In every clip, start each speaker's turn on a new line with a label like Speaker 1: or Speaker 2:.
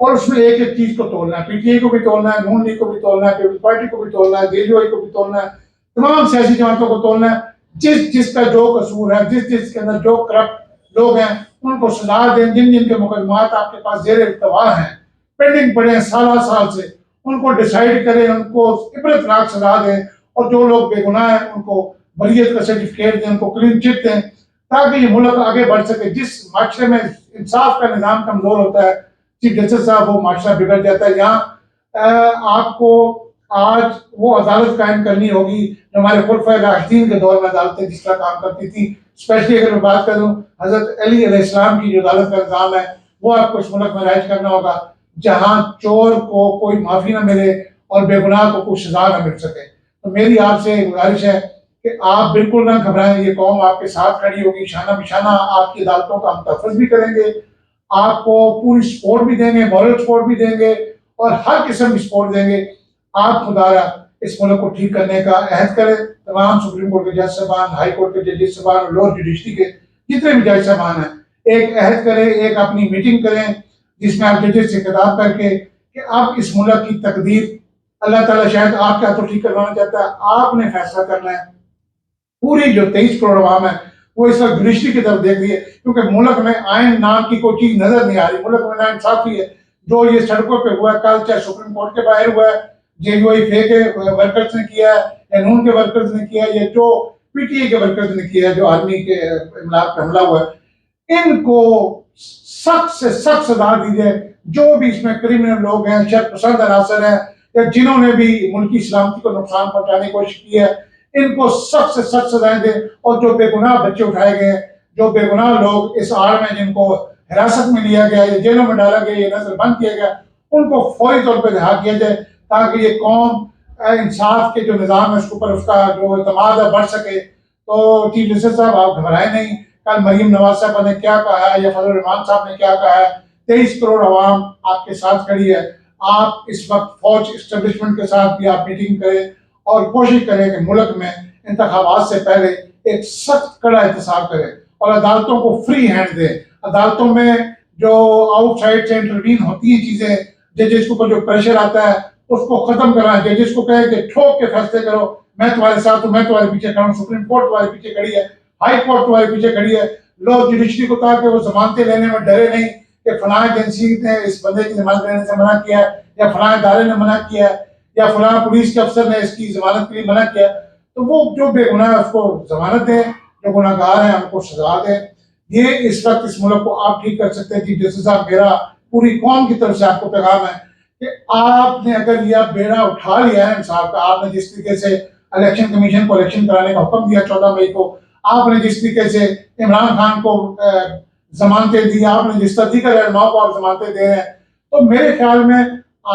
Speaker 1: اور اس میں ایک ایک چیز کو تولنا ہے، پی ٹی آئی کو بھی تولنا ہے، نون لیگ کو بھی تولنا ہے، پیپلز پارٹی کو بھی تولنا ہے، جے یو آئی کو بھی تولنا ہے، تمام سیاسی جماعتوں کو تولنا ہے. جس جس کا جو قصور ہے، جس جس کے اندر جو کرپٹ لوگ ہیں ان کو سزا دیں. جن جن کے مقدمات آپ کے پاس زیر التوا ہیں، پینڈنگ پڑے ہیں سالہ سال سے، ان کو ڈیسائیڈ کریں، ان کو عبرتناک سزا دیں. اور جو لوگ بے گناہ ہیں ان کو بریت کا سرٹیفکیٹ دیں، ان کو کلین چٹ دیں، تاکہ یہ ملک آگے بڑھ سکے. جس معاشرے میں انصاف کا نظام کمزور ہوتا ہے چیف جسٹس صاحب، وہ معاشرہ بگڑ جاتا ہے. یہاں آپ کو آج وہ عدالت قائم کرنی ہوگی جو ہمارے خلفائے راشدین کے دور میں عدالتیں جس طرح کام کرتی تھی. اسپیشلی اگر میں بات کروں حضرت علی علیہ السلام کی جو عدالت کا نظام ہے، وہ آپ کو اس ملک میں رائج کرنا ہوگا، جہاں چور کو کوئی معافی نہ ملے اور بے گناہ کو کوئی سزا نہ مل سکے. تو میری آپ سے گزارش ہے کہ آپ بالکل نہ گھبرائیں، یہ قوم آپ کے ساتھ کھڑی ہوگی، شانہ بشانہ آپ کی عدالتوں کا ہم تحفظ بھی کریں گے، آپ کو پوری سپورٹ بھی دیں گے، مورل سپورٹ بھی دیں گے، اور ہر قسم کی سپورٹ دیں گے. آپ خدایا اس ملک کو ٹھیک کرنے کا عہد کریں. تمام سپریم کورٹ کے جج صاحبان، ہائی کورٹ کے ججز صاحبان اور لوور جوڈیشری کے جتنے بھی جج صاحبان ہیں، ایک عہد کریں، ایک اپنی میٹنگ کریں جس میں آپ ججز سے خطاب کر کے کہ آپ اس ملک کی تقدیر اللہ تعالیٰ شاید آپ کے ہاتھوں ٹھیک کروانا چاہتا ہے، آپ نے فیصلہ کرنا ہے. پوری جو 23 کروڑ عوام ہے وہ اس وقت جوڈیشری کی طرف دیکھ رہی ہے، کیونکہ ملک میں آئین نام کی کوئی چیز نظر نہیں آ رہی. ملک میں نا انصافی ہے. جو یہ سڑکوں پہ ہوا ہے کل، چاہے سپریم کورٹ کے باہر ہوا ہے، جے یو آئی فے کے ورکرز نے کیا ہے، یا نون کے ورکرز نے کیا ہے، یا جو پی ٹی آئی کے ورکرز نے کیا ہے، جو آرمی کے املاک پہ حملہ ہوا ہے، ان کو سخت سے سخت سزا دی جائے. جو بھی اس میں کریمنل لوگ ہیں، شر پسند عناصر ہیں، یا جنہوں نے بھی ملکی سلامتی کو نقصان پہنچانے کی کوشش کی ہے، ان کو سخت سے سخت سزائیں دیں. اور جو بے گناہ بچے اٹھائے گئے ہیں، جو بے گناہ لوگ اس آڑ میں جن کو حراست میں لیا گیا، یا جیلوں میں ڈالا گیا، یا نظر بند کیا گیا، ان کو فوری طور پہ رہا کیا جائے، تاکہ یہ قوم انصاف کے جو نظام ہے اس کے اوپر اس کا جو اعتماد ہے بڑھ سکے. تو چیف جسٹس صاحب آپ گھبرائیں نہیں. کل مریم نواز صاحبہ نے کیا کہا ہے، یا فضل الرحمان صاحب نے کیا کہا ہے، 23 کروڑ عوام آپ کے ساتھ کھڑی ہے. آپ اس وقت فوج اسٹیبلشمنٹ کے ساتھ بھی آپ میٹنگ کریں اور کوشش کریں کہ ملک میں انتخابات سے پہلے ایک سخت کڑا احتساب کریں اور عدالتوں کو فری ہینڈ دیں. عدالتوں میں جو آؤٹ سائڈ سے انٹروین ہوتی ہیں چیزیں، ججز کے اوپر جو پریشر آتا ہے اس کو ختم کرائیں. ججز کو کہیں کہ ٹھوک کے فیصلے کرو، میں تمہارے ساتھ ہوں، میں تمہارے پیچھے کھڑا ہوں. سپریم کورٹ تمہارے پیچھے کھڑی ہے، ہائی کورٹ تمہارے پیچھے کھڑی ہے. لوگ جوڈیشری کو تاکہ وہ ضمانتیں لینے میں ڈرے نہیں کہ فلاں ایجنسی نے اس بندے کی ضمانت لینے سے منع کیا ہے، یا فلاں ادارے نے منع کیا ہے، یا فلاں پولیس کے افسر نے اس کی ضمانت کے لیے منع کیا. تو وہ جو بے گناہ ہے اس کو ضمانت دیں، جو گناہ گار ہیں ان کو سزا دیں. یہ اس وقت اس ملک کو آپ ٹھیک کر سکتے ہیں. چیف جسٹس صاحب، میرا پوری قوم کی طرف سے آپ کو پیغام ہے کہ آپ نے اگر یہ بیڑا اٹھا لیا ہے انصاف کا، آپ نے جس طریقے سے الیکشن کمیشن کو الیکشن کرانے کا حکم دیا 14 مئی کو، آپ نے جس طریقے سے عمران خان کو ضمانتیں دی، آپ نے جس طرح دیگر رہنماؤں کو آپ ضمانتیں دے رہے ہیں، تو میرے خیال میں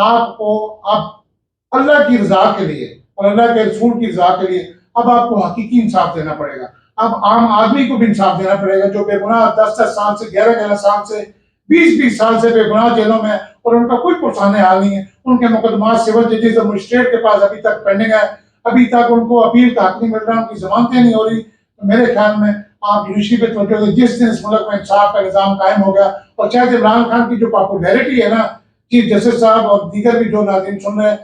Speaker 1: آپ کو اب اللہ کی رضا کے لیے اور اللہ کے رسول کی رضا کے لیے اب آپ کو حقیقی انصاف دینا پڑے گا. اب عام آدمی کو بھی انصاف دینا پڑے گا جو بے گناہ 10 سال سے 11 سال سے 20 سال سے بے گناہ جیلوں میں، اور ان کا کوئی پرسانہ حال نہیں ہے. ان کے مقدمات سول ججز اور مجسٹریٹ کے پاس ابھی تک پینڈنگ ہے، ابھی تک ان کو اپیل کا حق نہیں مل رہا، ان کی ضمانتیں نہیں ہو رہی. تو میرے خیال میں آپ جوڈیشری پہ توجہ دیں. جس دن اس ملک میں انصاف کا نظام قائم ہو گیا، اور شاید عمران خان کی جو پاپولیرٹی ہے نا چیف جسٹس صاحب اور دیگر بھی جو ناظرین سن رہے ہیں،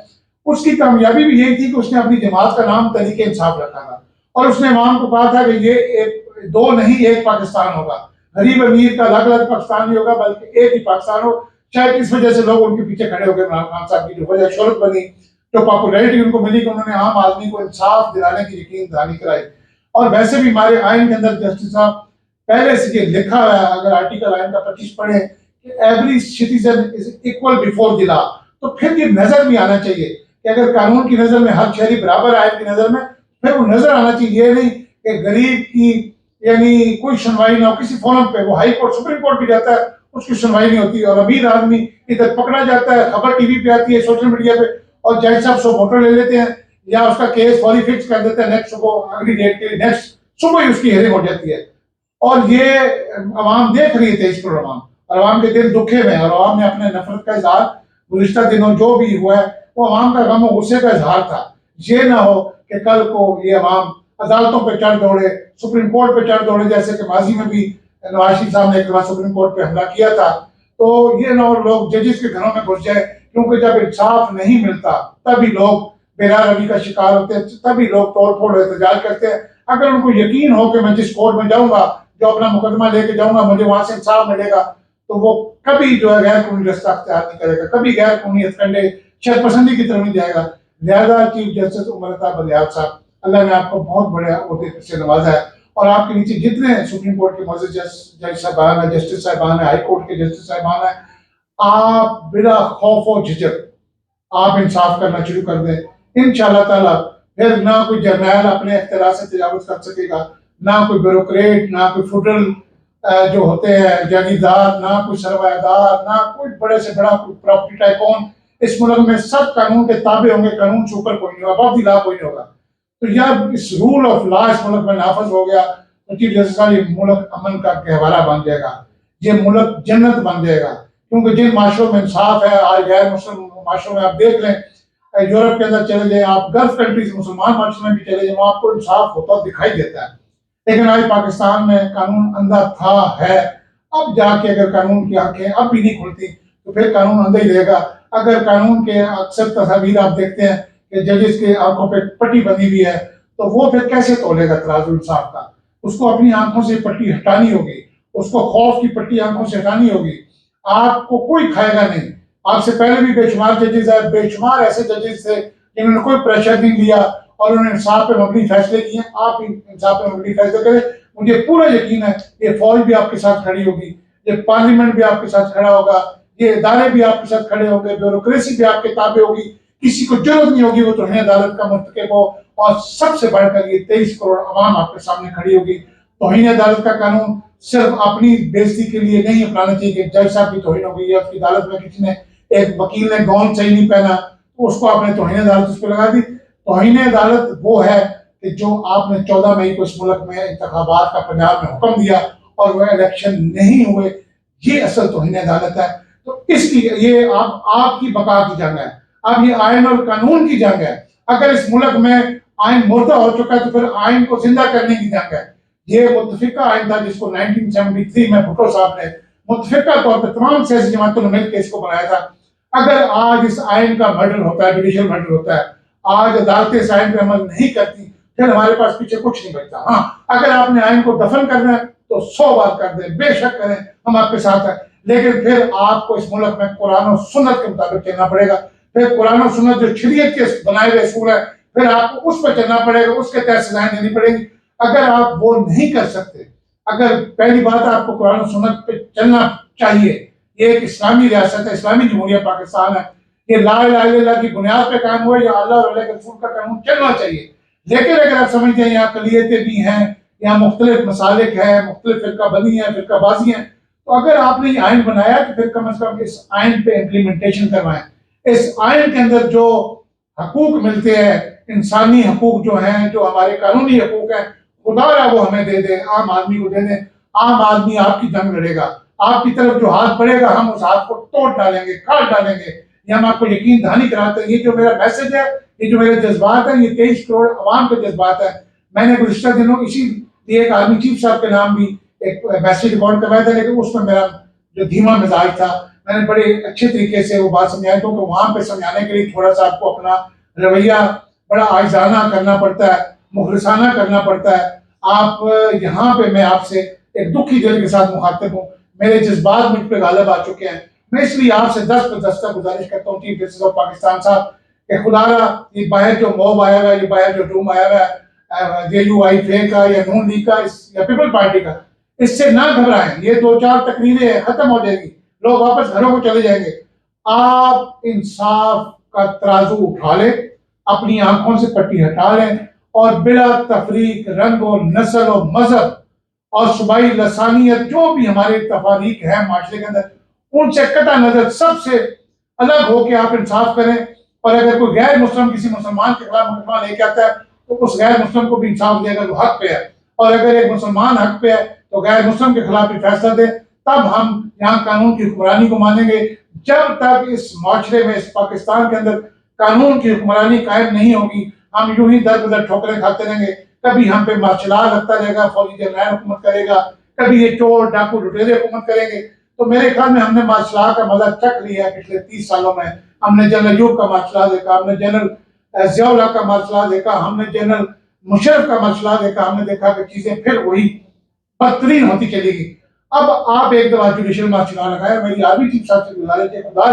Speaker 1: اس کی کامیابی بھی یہی تھی کہ اس نے اپنی جماعت کا نام تحریک انصاف رکھا تھا، اور اس نے عوام کو کہا تھا کہ یہ دو نہیں ایک پاکستان ہوگا، غریب امیر کا الگ الگ پاکستان نہیں ہوگا بلکہ ایک ہی پاکستان ہو. شاید اس وجہ سے لوگ ان کے پیچھے کھڑے ہو گئے. عمران خان صاحب کی جو وجہ شہرت بنی، جو پاپولیرٹی ان کو ملی کہ انہوں نے عام آدمی کو انصاف دلانے کی یقین دہانی کرائی. اور ویسے بھی ہمارے آئین کے اندر جسٹس صاحب پہلے سے یہ لکھا ہوا ہے، اگر آرٹیکل آئین کا 25 پڑھیں کہ every citizen is equal before the law, تو پھر یہ نظر بھی آنا چاہیے کہ اگر قانون کی نظر میں ہر شہری برابر ہے آئین کی نظر میں، پھر وہ نظر آنا چاہیے. یہ نہیں کہ غریب کی یعنی کوئی سنوائی نہ ہو کسی فورم پہ، وہ ہائی کورٹ سپریم کورٹ بھی جاتا ہے اس کی سنوائی نہیں ہوتی، اور امیر آدمی ادھر پکڑا جاتا ہے، خبر ٹی وی پہ آتی ہے، سوشل میڈیا پہ، اور جج صاحب سو ووٹر لے لیتے ہیں یا اس کا کیس فوری فکس کر دیتے ہیں نیکسٹ صبح، اگلی ڈیٹ کے لیے نیکسٹ صبح ہی اس کی ہیئرنگ ہو جاتی ہے. اور یہ عوام دیکھ رہی ہے 23 کروڑ عوام، اور عوام کے دل دکھے ہوئے ہیں، اور عوام نے اپنے نفرت کا اظہار گزشتہ دنوں جو بھی ہوا ہے وہ عوام کا غم و غصے کا اظہار تھا. یہ نہ ہو کہ کل کو یہ عوام عدالتوں پہ چڑھ دوڑے، سپریم کورٹ پہ چڑھ دوڑے، جیسے کہ ماضی میں بھی نواز شریف صاحب نے ایک بار سپریم کورٹ پہ حملہ کیا تھا. تو یہ نہ لوگ ججز کے گھروں میں گھس جائے، کیونکہ جب انصاف نہیں ملتا تبھی لوگ بلا روی کا شکار ہوتے ہیں، تبھی لوگ توڑ پھوڑ احتجاج کرتے ہیں۔ اگر ان کو یقین ہو کہ میں جس کورٹ میں جاؤں گا، جو اپنا مقدمہ لے کے جاؤں گا، مجھے وہاں سے انصاف ملے گا، تو وہ کبھی جو ہے غیر قانونی رستہ اختیار نہیں کرے گا، کبھی غیر قانونی ہتھکنڈے شر پسندی کی طرف نہیں جائے گا۔ لہذا چیف جسٹس عمر عطا بلیاط صاحب، اللہ نے آپ کو بہت بڑے عہدے سے نوازا ہے، اور آپ کے نیچے جتنے سپریم کورٹ کے معزز جج صاحبان ہیں، جسٹس صاحبان ہیں، ہائی کورٹ کے جسٹس صاحبان ہیں، آپ بلا خوف و جھجک آپ انصاف کرنا شروع کر دیں، انشاءاللہ تعالیٰ پھر نہ کوئی جرنیل اپنے اختیار سے تجاوز کر سکے گا، نہ کوئی بیوروکریٹ، نہ کوئی فیڈرل جو ہوتے ہیں جاگیردار، نہ کوئی سرمایہ دار، نہ کوئی بڑے سے بڑا کوئی پراپرٹی ٹائکون۔ اس ملک میں سب قانون کے تابع ہوں گے، قانون سے اوپر کوئی نہیں ہوگا، ابو دی لا کوئی نہیں ہوگا۔ تو جب اس رول آف لا اس ملک میں نافذ ہو گیا تو چیف جسٹس صاحب یہ ملک امن کا گہوارہ بن جائے گا، یہ ملک جنت بن جائے گا، کیونکہ جن معاشروں میں انصاف ہے، آج غیر مسلم معاشروں میں آپ دیکھ لیں، یورپ کے اندر چلے جائیں، آپ گلف کنٹریز مسلمان معاشروں میں بھی چلے جائیں، وہاں آپ کو انصاف ہوتا دکھائی دیتا ہے۔ لیکن آج پاکستان میں قانون اندھا تھا ہے، اب جا کے اگر قانون کی آنکھیں اب بھی نہیں کھلتی تو پھر قانون اندھا ہی رہے گا۔ اگر قانون کے اکثر تصاویر آپ دیکھتے ہیں کہ ججز کے آنکھوں پہ پٹی بندھی ہوئی ہے، تو وہ پھر کیسے تولے گا ترازو انصاف کا؟ اس کو اپنی آنکھوں سے پٹی ہٹانی ہوگی، اس کو خوف کی پٹی آنکھوں سے ہٹانی ہوگی، آپ کو کوئی کھائے گا نہیں۔ آپ سے پہلے بھی بے شمار ججز ہیں، بے شمار ایسے ججز تھے جنہوں نے کوئی پریشر نہیں لیا اور انہوں نے انصاف پہ مبنی فیصلے کیے، آپ بھی انصاف پہ مبنی فیصلے کریں۔ مجھے پورا یقین ہے یہ فوج بھی آپ کے ساتھ کھڑی ہوگی، یہ پارلیمنٹ بھی آپ کے ساتھ کھڑا ہوگا، یہ ادارے بھی آپ کے ساتھ کھڑے ہوں گے، بیوروکریسی بھی آپ کے تابع ہوگی، کسی کو ضرورت نہیں ہوگی وہ توہین عدالت کا مرتکب ہو، اور سب سے بڑھ کر یہ 23 کروڑ عوام آپ کے سامنے کھڑی ہوگی۔ توہین عدالت کا قانون صرف اپنی بےزتی کے لیے نہیں اپنانا چاہیے کہ جج صاحب کی توہین ہو گئی ہے، اس کی عدالت میں کسی نے، ایک وکیل نے گون صحیح نہیں پہنا تو اس کو آپ نے توہین عدالت اس پہ لگا دی۔ توہین عدالت وہ ہے کہ جو آپ نے 14 مئی کو اس ملک میں انتخابات کا پنجاب میں حکم دیا اور وہ الیکشن نہیں ہوئے، یہ اصل توہین عدالت ہے۔ تو اس کی یہ آپ کی بقا کی جنگ ہے، اب یہ آئین اور قانون کی جنگ ہے۔ اگر اس ملک میں آئین مردہ ہو چکا ہے تو پھر آئین کو زندہ کرنے کی جنگ ہے۔ یہ متفقہ آئین تھا جس کو 1973 میں بھٹو صاحب نے متفقہ طور پہ تمام سیاسی جماعتوں نے مل کے اس کو بنایا تھا۔ اگر آج اس آئین کا مرڈر ہوتا ہے، جوڈیشل مرڈر ہوتا ہے، آج عدالتیں اس آئین پہ عمل نہیں کرتی، پھر ہمارے پاس پیچھے کچھ نہیں بچتا۔ ہاں، اگر آپ نے آئین کو دفن کرنا ہے تو 100 بار کر دیں، بے شک کریں، ہم آپ کے ساتھ ہیں، لیکن پھر آپ کو اس ملک میں قرآن و سنت کے مطابق چلنا پڑے گا۔ پھر قرآن و سنت جو شریعت کے بنائے ہوئے اصول ہے، پھر آپ کو اس پہ چلنا پڑے گا، اس کے تحت سزائیں دینی پڑیں گی۔ اگر آپ وہ نہیں کر سکتے، اگر پہلی بات آپ کو قرآن و سنت پہ چلنا چاہیے، یہ ایک اسلامی ریاست ہے، اسلامی جمہوریہ پاکستان ہے، یہ لا الہ الا اللہ کی بنیاد پہ قائم ہوئے، یا اللہ اور اللہ کے رسول کا قانون چلنا چاہیے۔ لیکن اگر آپ سمجھتے ہیں یہاں اقلیتیں بھی ہیں، یہاں مختلف مسالک ہیں، مختلف فرقہ بندی ہیں، فرقہ بازی ہیں، تو اگر آپ نے یہ آئین بنایا تو پھر کم از کم اس آئین پہ امپلیمنٹیشن کروائیں۔ اس آئین کے اندر جو حقوق ملتے ہیں، انسانی حقوق جو ہیں، جو ہمارے قانونی حقوق ہیں، خدا را وہ ہمیں دے دیں، عام آدمی کو دے دیں۔ عام آدمی آپ کی جنگ لڑے گا، آپ کی طرف جو ہاتھ بڑھے گا ہم اس ہاتھ کو توڑ ڈالیں گے، کاٹ ڈالیں گے۔ یہ ہم آپ کو یقین دہانی کراتے ہیں۔ یہ جو میرا میسج ہے، یہ جو میرے جذبات ہیں، یہ 23 کروڑ عوام کے جذبات ہیں۔ میں نے گزشتہ دنوں اسی لیے ایک آرمی چیف صاحب کے نام بھی ایک میسج ریکارڈ کروایا تھا، لیکن اس میں میرا جو دھیما مزاج تھا، میں نے بڑے اچھے طریقے سے وہ بات سمجھائی، کیونکہ وہاں پہ سمجھانے کے لیے تھوڑا سا آپ کو اپنا رویہ بڑا عاجزانہ کرنا پڑتا ہے، مخلصانہ کرنا پڑتا ہے۔ آپ یہاں پہ میں آپ سے ایک دکھی دل کے ساتھ مخاطب ہوں، میرے جذبات مجھ پہ غالب آ چکے ہیں۔ میں اس لیے آپ سے دست بدستہ گزارش کرتا ہوں چیف جسٹس آف پاکستان صاحب کہ خدا را یہ باہر جو موب آیا ہوا ہے، یہ باہر جو ڈوم آیا ہوا ہے جے یو آئی فے کا یا نون لیگ کا یا پیپل پارٹی کا، اس سے نہ گھبرائیں۔ یہ 2-4 تقریریں ختم ہو جائیں گی، لوگ واپس گھروں کو چلے جائیں گے۔ آپ انصاف کا ترازو اٹھا لیں، اپنی آنکھوں سے پٹی ہٹا لیں، اور بلا تفریق رنگ و نسل و مذہب اور صوبائی لسانیت جو بھی ہمارے تفاریق ہیں معاشرے کے اندر، ان سے قطع نظر سب سے الگ ہو کے آپ انصاف کریں۔ اور اگر کوئی غیر مسلم کسی مسلمان کے خلاف مقدمہ لے کے آتا ہے تو اس غیر مسلم کو بھی انصاف دے گا جو حق پہ ہے، اور اگر ایک مسلمان حق پہ ہے تو غیر مسلم کے خلاف بھی فیصلہ دے، تب ہم یہاں قانون کی حکمرانی کو مانیں گے۔ جب تک اس معاشرے میں، اس پاکستان کے اندر قانون کی حکمرانی قائم نہیں ہوگی، ہم یوں ہی در بدر ٹھوکریں کھاتے رہیں گے۔ کبھی ہم پہ مارشل لا لگتا رہے گا، فوجی جرنیل حکومت کرے گا، کبھی یہ چور ڈاکو لٹیرے حکومت کریں گے۔ تو میرے خیال میں ہم نے مارشل آرٹ کا مزہ چکھ لیا ہے پچھلے 30 سالوں میں. ہم نے جنرل ایوب کا مارشل آرٹ دیکھا, ہم نے جنرل ضیاء الحق کا مارشل آرٹ دیکھا, ہم نے جنرل مشرف کا مارشل آرٹ دیکھا, ہم نے دیکھا کہ چیزیں پھر وہی بدترین ہوتی چلی گئی. اب آپ ایک دفعہ جوڈیشل مارشل آرٹ لگائے, میری آرمی چیف صاحب سے گزارش ہے خدا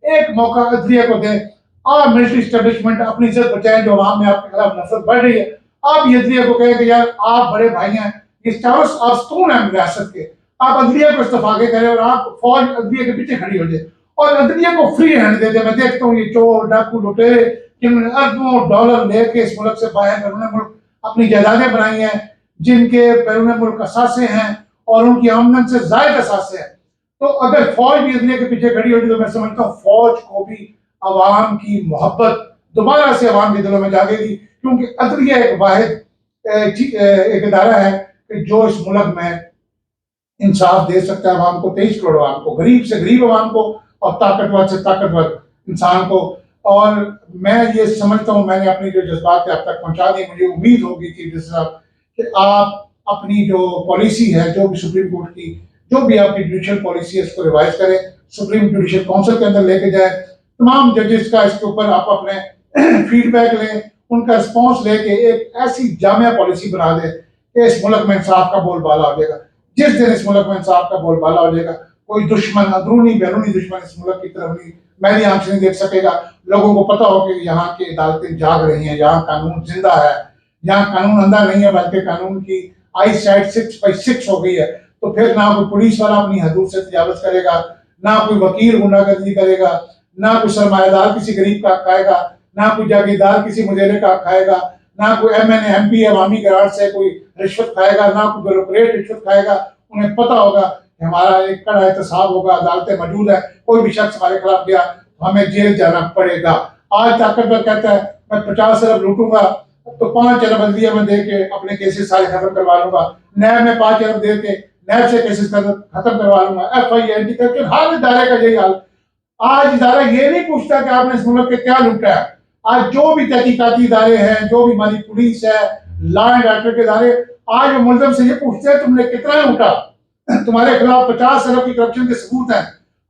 Speaker 1: ایک موقع عدلیہ کو دیں. آپ ملٹری اسٹیبلشمنٹ اپنی عزت بچائیں, جو عوام میں آپ کے خلاف نفرت بڑھ رہی ہے. آپ یہ عدلیہ کو کہیں کہ یار آپ بڑے بھائی ہیں, یہ چاروں آستون ہیں ریاست کے, آپ عدلیہ کو استفاقے کریں اور آپ فوج عدلیہ کے پیچھے کھڑی ہو جائے اور عدلیہ کو فری ہینڈ دے دیں. میں دیکھتا ہوں یہ چور ڈاکو لٹیرے جنہوں نے اربوں ڈالر لے کے اس ملک سے باہر بیرون ملک اپنی جائیدادیں بنائی ہیں, جن کے بیرون ملک اثاثے ہیں اور ان کی آمدن سے زائد اثاثے ہیں. تو اگر فوج بھی عدلیہ کے پیچھے کھڑی ہوگی تو میں سمجھتا ہوں فوج کو بھی عوام کی محبت دوبارہ سے عوام کے دلوں میں جاگے گی, کیونکہ عدلیہ ایک واحد ایک ادارہ ہے کہ جو اس ملک میں انصاف دے سکتا ہے عوام کو, 23 کروڑ عوام کو, غریب سے غریب عوام کو اور طاقتور سے طاقتور انسان کو. اور میں یہ سمجھتا ہوں, میں نے اپنی جو جذبات آپ تک پہنچا دی, مجھے امید ہوگی چیف جسٹس صاحب کہ آپ اپنی جو پالیسی ہے, جو بھی سپریم کورٹ کی جو بھی آپ کی جوڈیشل پالیسی ہے اس کو ریوائز کریں, سپریم جوڈیشل کونسل کے اندر لے کے جائیں, تمام ججز کا اس کے اوپر آپ اپنے فیڈ بیک لیں, ان کا رسپانس لے کے ایک ایسی جامع پالیسی بنا دیں کہ اس ملک میں انصاف کا بول بالا ہو جائے گا. جس دن اس ملک میں انصاف کا بول بالا ہو جائے گا, کوئی دشمن اندرونی بیرونی دشمن اس ملک کی طرف نہیں میری آنکھ سے نہیں دیکھ سکے گا. لوگوں کو پتا ہو کہ یہاں کی عدالتیں جاگ رہی ہیں, یہاں قانون زندہ ہے, یہاں قانون اندھا نہیں ہے بلکہ قانون کی آئی سائٹ 6/6 ہو گئی ہے. تو پھر نہ کوئی پولیس والا اپنی حدود سے تجاوز کرے گا, نہ کوئی وکیل غنڈہ گردی کرے گا, نہ کوئی سرمایہ دار کسی غریب کا حق کھائے گا, نہ کوئی جاگیردار کسی مظاہرے کا حق کھائے گا, نہ کوئی M N A M P عوامی گرانٹ سے کوئی رشوت کھائے گا, نہ کوئی بیوروکریٹ رشوت کھائے گا. انہیں پتا ہوگا کہ ہمارا ایک کڑا احتساب ہوگا, عدالتیں موجود ہیں, کوئی بھی شخص ہمارے خلاف گیا ہمیں جیل جانا پڑے گا. آج طاقتور کہتا ہے میں 50 ارب لوٹوں گا تو 5 ارب عدلیہ میں دے کے اپنے کیسز سارے ختم کروا لوں گا, نیب میں 5 ارب دے کے نیب سے کیسز ختم کروا لوں گا, ایف آئی اینٹی کرپشن ہر ادارے کا یہی حال. آج ادارہ یہ نہیں پوچھتا کہ آپ نے اس ملک کے کیا لوٹا ہے. آج جو بھی تحقیقاتی ادارے ہیں, جو بھی ہماری پولیس ہے, لا اینڈ آرڈر کے ادارے, آج وہ ملزم سے یہ پوچھتے ہیں تم نے کتنا لوٹا, تمہارے خلاف 50 ارب کی کرپشن کے ثبوت ہیں,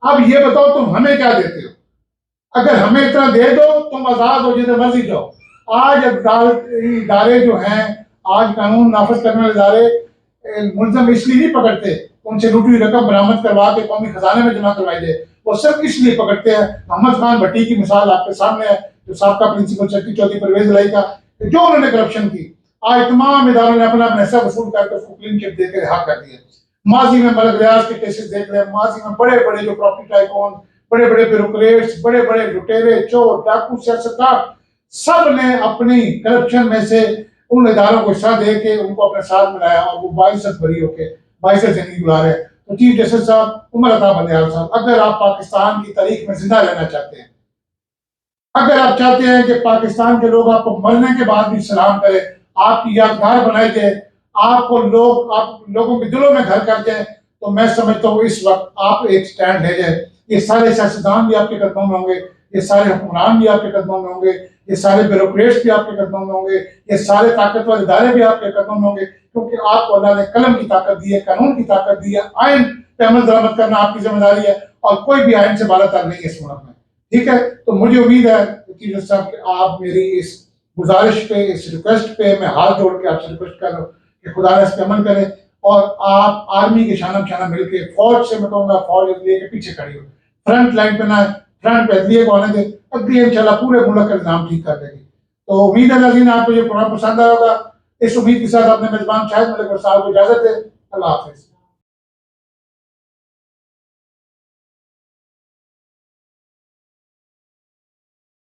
Speaker 1: اب یہ بتاؤ تم ہمیں کیا دیتے ہو, اگر ہمیں اتنا دے دو تم آزاد ہو جتنے مرضی جاؤ. آج ادارے جو ہیں, آج قانون نافذ کرنے والے ادارے ملزم اس لیے نہیں پکڑتے ان سے لوٹی رقم برآمد کروا کے قومی خزانے میں جمع کروائی جائے, وہ صرف اس لیے پکڑتے ہیں. محمد خان بھٹی کی مثال آپ کے سامنے ہے, جو سابقہ پرنسپل سیکرٹری چودھری پرویز الہی کا, جو انہوں نے کرپشن کی, آج تمام اداروں نے اپنا اپنا حصہ وصول کر کے اس کو کلین چٹ دے کے رہا کر دیا. ماضی میں ملک ریاض کے کیسز دیکھ رہے ہیں, ماضی میں بڑے بڑے جو پراپرٹی ٹائکون, بڑے بڑے بیوروکریٹس, بڑے بڑے لٹیرے, چور ڈاکو سیاستدان, سب نے اپنی کرپشن میں سے ان اداروں کو حصہ دے کے ان کو اپنے ساتھ ملایا اور وہ باعزت بری ہو کے باعزت زندگی گزار رہے ہیں. تو چیف جسٹس صاحب, عمر عطا بندیال صاحب, اگر آپ پاکستان کی تاریخ میں زندہ رہنا چاہتے ہیں, اگر آپ چاہتے ہیں کہ پاکستان کے لوگ آپ کو مرنے کے بعد بھی سلام کریں, آپ کی یادگار بنائی جائے, آپ لوگوں کے دلوں میں گھر کر جائیں, تو میں سمجھتا ہوں اس وقت آپ ایک سٹینڈ لے جائیں. یہ سارے سیاستدان بھی آپ کے قدموں میں ہوں گے, یہ سارے حکمران بھی آپ کے قدموں میں ہوں گے, یہ سارے بیوروکریٹس بھی آپ کے قدموں میں ہوں گے, یہ سارے طاقتور ادارے بھی آپ کے قدموں میں ہوں گے, کیونکہ آپ کو اللہ نے قلم کی طاقت دی ہے, قانون کی طاقت دی ہے, آئین پہ عمل درآمد کرنا آپ کی ذمہ داری ہے, اور کوئی بھی آئین سے بالا تر نہیں ہے اس ملک میں. ٹھیک ہے, تو مجھے امید ہے چیف جسٹس صاحب کہ آپ میری اس گزارش پہ, اس ریکویسٹ پہ میں ہاتھ جوڑ کے آپ سے ریکویسٹ کر رہا ہوں کہ خدا اس پہ عمل کریں, اور آپ آرمی کے شانہ بشانہ مل کے فوج سے میں کہوں گا فوج عدلیہ کے پیچھے کھڑی ہو, فرنٹ لائن پہ نہ ہے, فرنٹ پہ عدلیہ کو آنے دے, عدلیہ انشاءاللہ پورے ملک کا نظام ٹھیک کر دے گی. تو امید ہے ناظرین آپ کو یہ پروگرام پسند آئے ہوگا. اس امید کے ساتھ اپنے میزبان شاہد ملک صاحب کو اجازت دے. اللہ حافظ.